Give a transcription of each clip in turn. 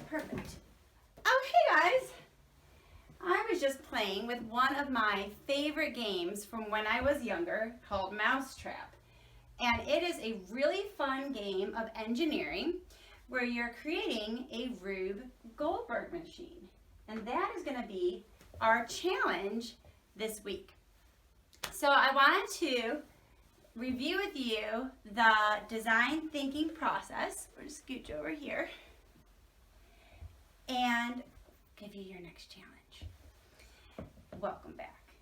Perfect. Okay, guys. I was just playing with one of my favorite games from when I was younger called Mousetrap. And it is a really fun game of engineering where you're creating a Rube Goldberg machine. And that is going to be our challenge this week. So I wanted to review with you the design thinking process. We'll just scooch over here and give you your next challenge. Welcome back.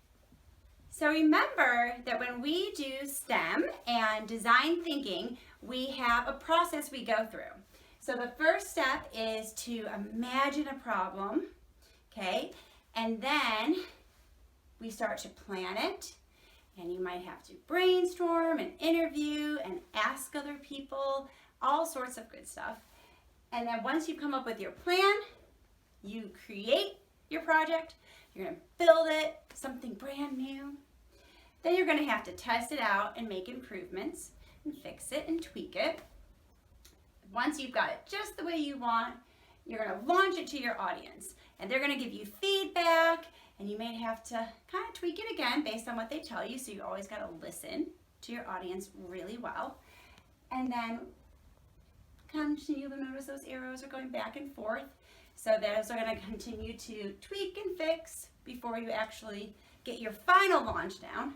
So remember that when we do STEM and design thinking, we have a process we go through. So the first step is to imagine a problem, okay? And then we start to plan it, and you might have to brainstorm and interview and ask other people, all sorts of good stuff. And then once you come up with your plan, you create your project, you're going to build it, something brand new. Then you're going to have to test it out and make improvements and fix it and tweak it. Once you've got it just the way you want, you're going to launch it to your audience. And they're going to give you feedback, and you may have to kind of tweak it again based on what they tell you, so you always got to listen to your audience really well. And then continue to notice those arrows are going back and forth. So those are going to continue to tweak and fix before you actually get your final launch down.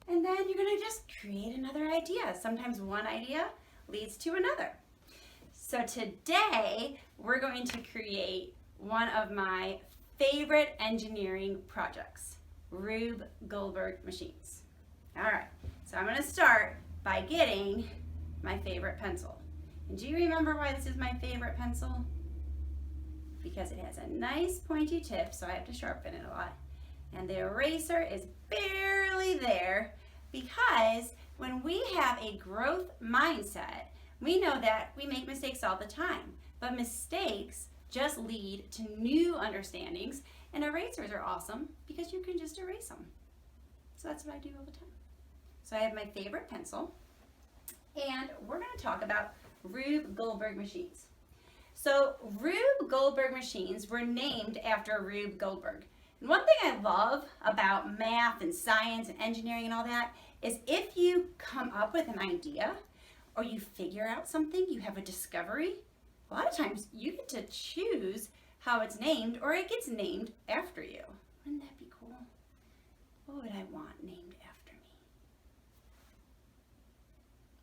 And then you're going to just create another idea. Sometimes one idea leads to another. So today we're going to create one of my favorite engineering projects, Rube Goldberg machines. All right, so I'm going to start by getting my favorite pencil. And do you remember why this is my favorite pencil? Because it has a nice pointy tip, so I have to sharpen it a lot. And the eraser is barely there, because when we have a growth mindset, we know that we make mistakes all the time, but mistakes just lead to new understandings, and erasers are awesome because you can just erase them. So that's what I do all the time. So I have my favorite pencil, and we're going to talk about Rube Goldberg machines. So Rube Goldberg machines were named after Rube Goldberg. And one thing I love about math and science and engineering and all that is if you come up with an idea or you figure out something, you have a discovery, a lot of times you get to choose how it's named, or it gets named after you. Wouldn't that be cool? What would I want named after me?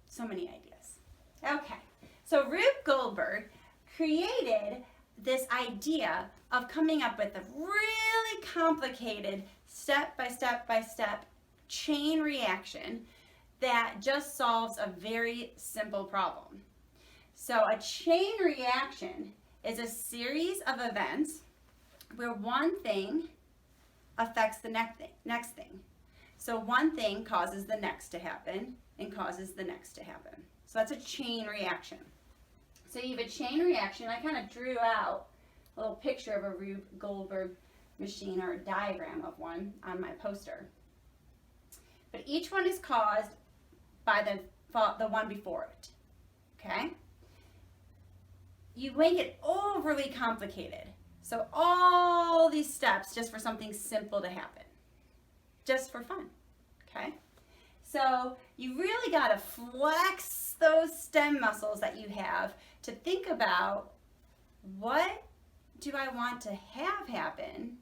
So many ideas. Okay, so Rube Goldberg created this idea of coming up with a really complicated step-by-step chain reaction that just solves a very simple problem. So a chain reaction is a series of events where one thing affects the next thing. So one thing causes the next to happen and causes the next to happen. So that's a chain reaction. So you have a chain reaction. I kind of drew out a little picture of a Rube Goldberg machine, or a diagram of one, on my poster. But each one is caused by the one before it, okay? You make it overly complicated. So all these steps just for something simple to happen, just for fun, okay? So you really got to flex those STEM muscles that you have to think about, what do I want to have happen,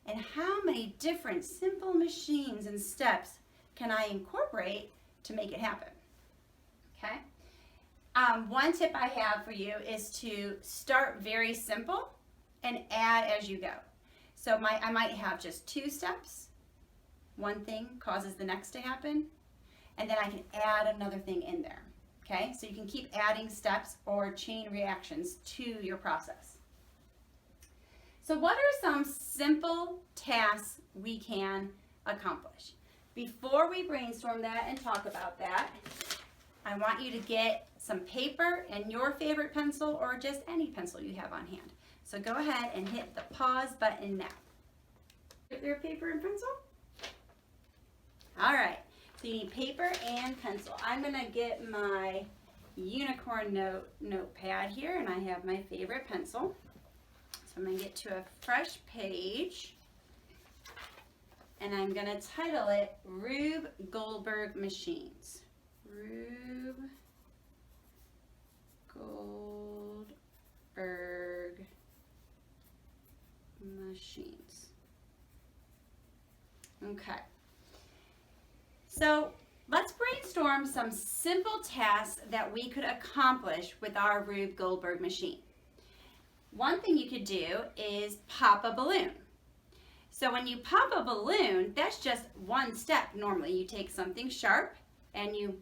and how many different simple machines and steps can I incorporate to make it happen, okay? One tip I have for you is to start very simple and add as you go. So I might have just 2 steps. One thing causes the next to happen, and then I can add another thing in there, okay? So you can keep adding steps or chain reactions to your process. So what are some simple tasks we can accomplish? Before we brainstorm that and talk about that, I want you to get some paper and your favorite pencil, or just any pencil you have on hand. So go ahead and hit the pause button now. Get your paper and pencil. All right, so you need paper and pencil. I'm gonna get my unicorn notepad here, and I have my favorite pencil. So I'm gonna get to a fresh page, and I'm gonna title it Rube Goldberg Machines. Rube Goldberg Machines. Okay. So let's brainstorm some simple tasks that we could accomplish with our Rube Goldberg machine. One thing you could do is pop a balloon. So when you pop a balloon, that's just one step. Normally you take something sharp and you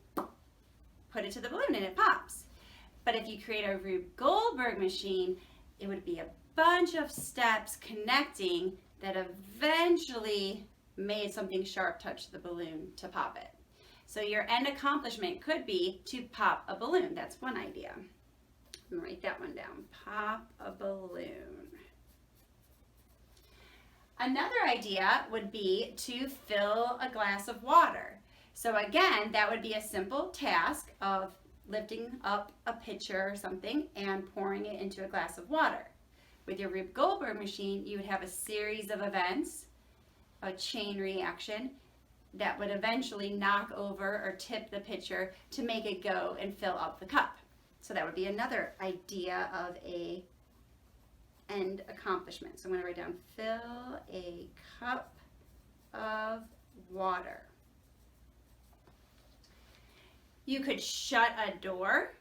put it to the balloon and it pops. But if you create a Rube Goldberg machine, it would be a bunch of steps connecting that eventually made something sharp touch the balloon to pop it. So your end accomplishment could be to pop a balloon. That's one idea. I'm gonna write that one down. Pop a balloon. Another idea would be to fill a glass of water. So again, that would be a simple task of lifting up a pitcher or something and pouring it into a glass of water. With your Rube Goldberg machine, you would have a series of events, a chain reaction that would eventually knock over or tip the pitcher to make it go and fill up the cup. So that would be another idea of a end accomplishment. So I'm going to write down fill a cup of water. You could shut a door,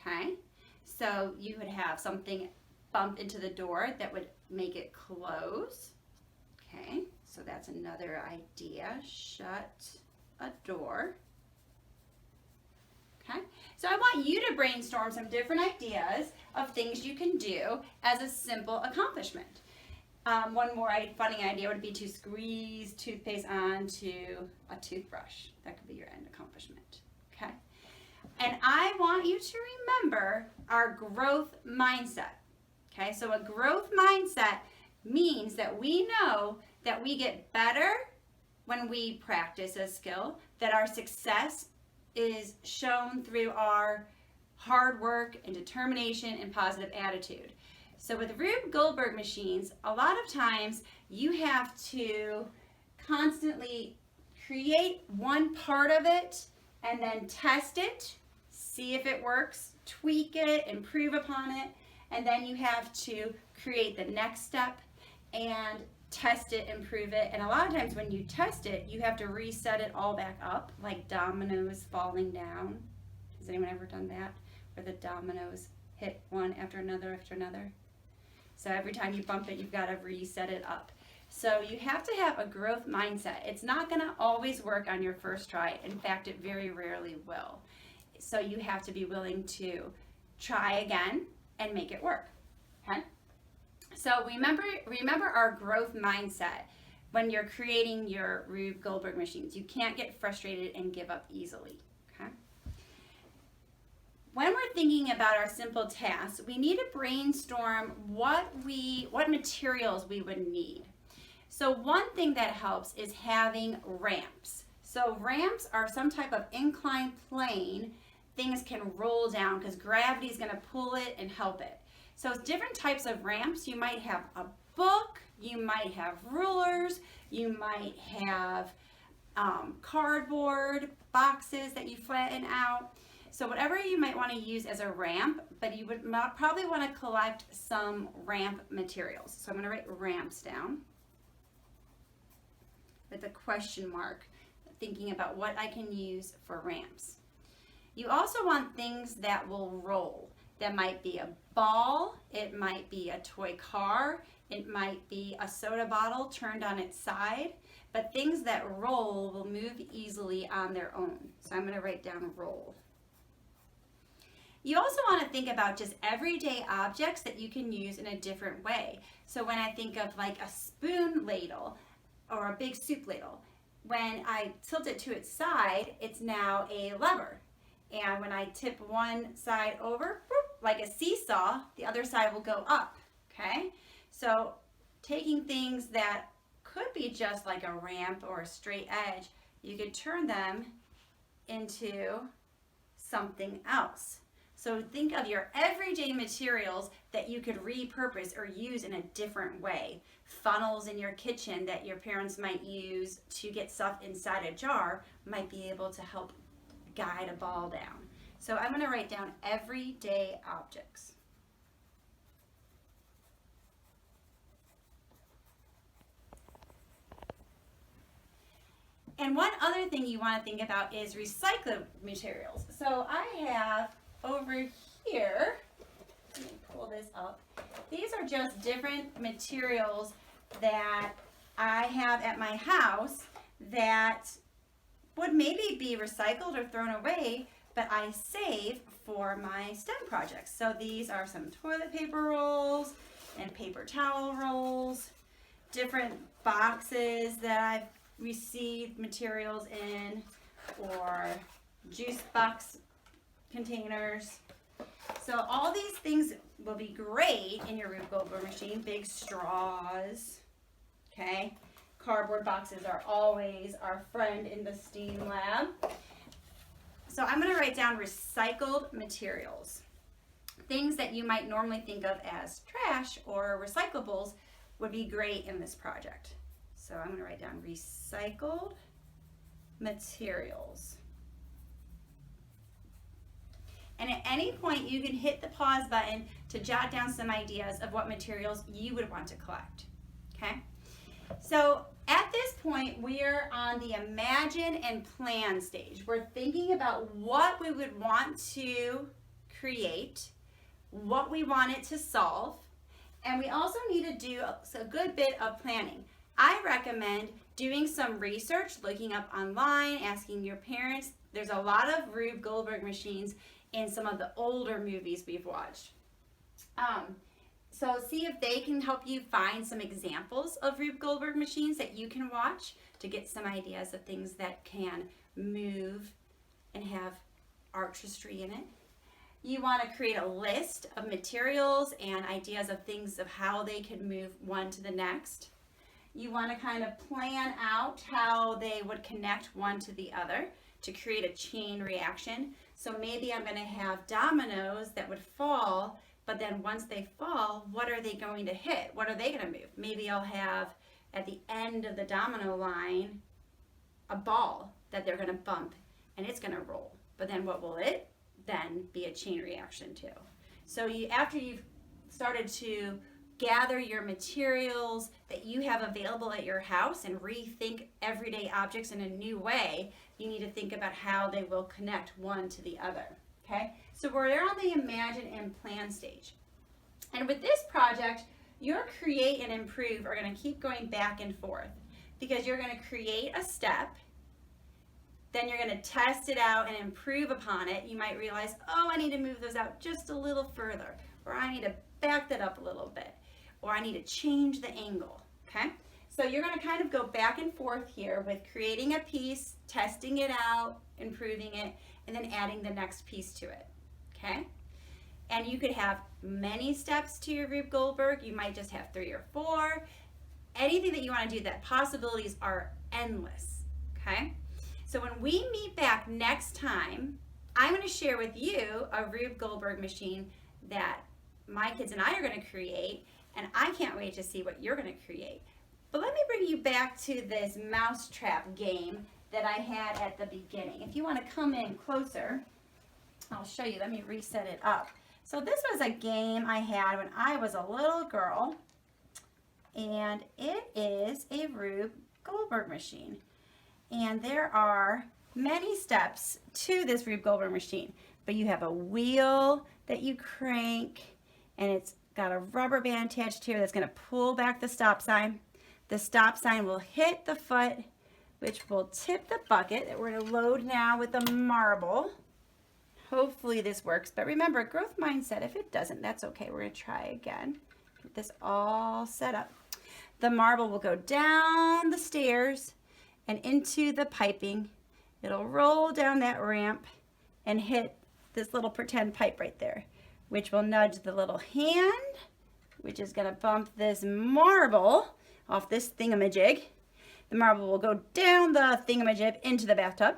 okay? So you would have something bump into the door that would make it close, okay? So that's another idea, shut a door. Okay, so I want you to brainstorm some different ideas of things you can do as a simple accomplishment. One more funny idea would be to squeeze toothpaste onto a toothbrush. That could be your end accomplishment, okay? And I want you to remember our growth mindset, okay? So a growth mindset means that we know that we get better when we practice a skill, that our success is shown through our hard work and determination and positive attitude. So with Rube Goldberg machines, a lot of times you have to constantly create one part of it and then test it, see if it works, tweak it, improve upon it, and then you have to create the next step and test it, improve it, and a lot of times when you test it, you have to reset it all back up, like dominoes falling down. Has anyone ever done that? Where the dominoes hit one after another after another? So every time you bump it, you've got to reset it up. So you have to have a growth mindset. It's not going to always work on your first try. In fact, it very rarely will. So you have to be willing to try again and make it work, okay? So remember our growth mindset when you're creating your Rube Goldberg machines. You can't get frustrated and give up easily, okay? When we're thinking about our simple tasks, we need to brainstorm what materials we would need. So one thing that helps is having ramps. So ramps are some type of inclined plane things can roll down because gravity is going to pull it and help it. So it's different types of ramps. You might have a book, you might have rulers, you might have cardboard boxes that you flatten out. So whatever you might want to use as a ramp, but you would probably want to collect some ramp materials. So I'm going to write ramps down with a question mark, thinking about what I can use for ramps. You also want things that will roll. That might be a ball, it might be a toy car, it might be a soda bottle turned on its side, but things that roll will move easily on their own. So I'm going to write down roll. You also want to think about just everyday objects that you can use in a different way. So when I think of like a spoon ladle or a big soup ladle, when I tilt it to its side, it's now a lever. And when I tip one side over, like a seesaw, the other side will go up, okay? So taking things that could be just like a ramp or a straight edge, you could turn them into something else. So think of your everyday materials that you could repurpose or use in a different way. Funnels in your kitchen that your parents might use to get stuff inside a jar might be able to help guide a ball down. So I'm going to write down everyday objects. And one other thing you want to think about is recycled materials. So I have over here, let me pull this up. These are just different materials that I have at my house that would maybe be recycled or thrown away, but I save for my STEM projects. So these are some toilet paper rolls and paper towel rolls, different boxes that I've received materials in, or juice box containers. So all these things will be great in your Rube Goldberg machine. Big straws, okay? Cardboard boxes are always our friend in the STEAM lab. So I'm going to write down recycled materials. Things that you might normally think of as trash or recyclables would be great in this project. So I'm going to write down recycled materials. And at any point you can hit the pause button to jot down some ideas of what materials you would want to collect. Okay? So at this point we're on the imagine and plan stage. We're thinking about what we would want to create, what we want it to solve, and we also need to do a good bit of planning. I recommend doing some research, looking up online, asking your parents. There's a lot of Rube Goldberg machines in some of the older movies we've watched. So see if they can help you find some examples of Rube Goldberg machines that you can watch to get some ideas of things that can move and have artistry in it. You want to create a list of materials and ideas of things of how they can move one to the next. You want to kind of plan out how they would connect one to the other to create a chain reaction. So maybe I'm going to have dominoes that would fall, but then once they fall, what are they going to hit? What are they going to move? Maybe I'll have at the end of the domino line a ball that they're going to bump and it's going to roll. But then what will it then be a chain reaction to? So after you've started to gather your materials that you have available at your house and rethink everyday objects in a new way, you need to think about how they will connect one to the other, okay? So we're on the imagine and plan stage. And with this project, your create and improve are going to keep going back and forth because you're going to create a step, then you're going to test it out and improve upon it. You might realize, oh, I need to move those out just a little further, or I need to back that up a little bit, or I need to change the angle, okay? So you're going to kind of go back and forth here with creating a piece, testing it out, improving it, and then adding the next piece to it, okay? And you could have many steps to your Rube Goldberg. You might just have 3 or 4. Anything that you want to do, that possibilities are endless, okay? So when we meet back next time, I'm going to share with you a Rube Goldberg machine that my kids and I are going to create, and I can't wait to see what you're going to create. But let me bring you back to this mousetrap game that I had at the beginning. If you want to come in closer, I'll show you. Let me reset it up. So this was a game I had when I was a little girl, and it is a Rube Goldberg machine. And there are many steps to this Rube Goldberg machine, but you have a wheel that you crank, and it's got a rubber band attached here that's going to pull back the stop sign. The stop sign will hit the foot, which will tip the bucket that we're going to load now with the marble. Hopefully this works, but remember, growth mindset. If it doesn't, that's okay. We're going to try again. Get this all set up. The marble will go down the stairs and into the piping. It'll roll down that ramp and hit this little pretend pipe right there, which will nudge the little hand, which is going to bump this marble off this thingamajig. The marble will go down the thingamajig into the bathtub.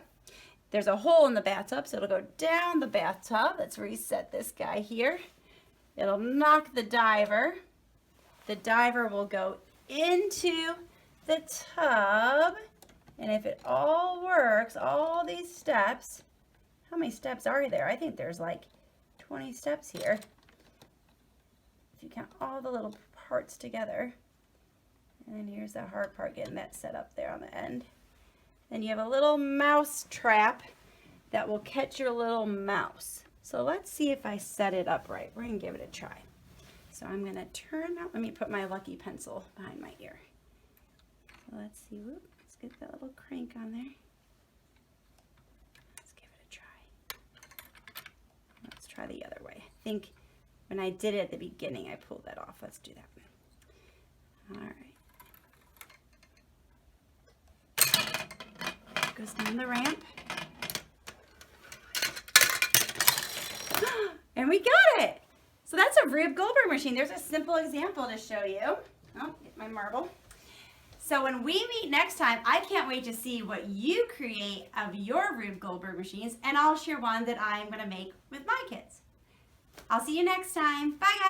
There's a hole in the bathtub, so it'll go down the bathtub. Let's reset this guy here. It'll knock the diver. The diver will go into the tub. And if it all works, all these steps, how many steps are there? I think there's like 20 steps here. If you count all the little parts together. And then here's the hard part, getting that set up there on the end. Then you have a little mouse trap that will catch your little mouse. So let's see if I set it up right. We're gonna give it a try. So I'm gonna turn out, let me put my lucky pencil behind my ear. So let's see, whoop, let's get that little crank on there. Let's give it a try. Let's try the other way. I think when I did it at the beginning, I pulled that off. Let's do that. All right. Goes down the ramp. And we got it! So that's a Rube Goldberg machine. There's a simple example to show you. Oh, get my marble. So when we meet next time, I can't wait to see what you create of your Rube Goldberg machines, and I'll share one that I'm going to make with my kids. I'll see you next time. Bye, guys.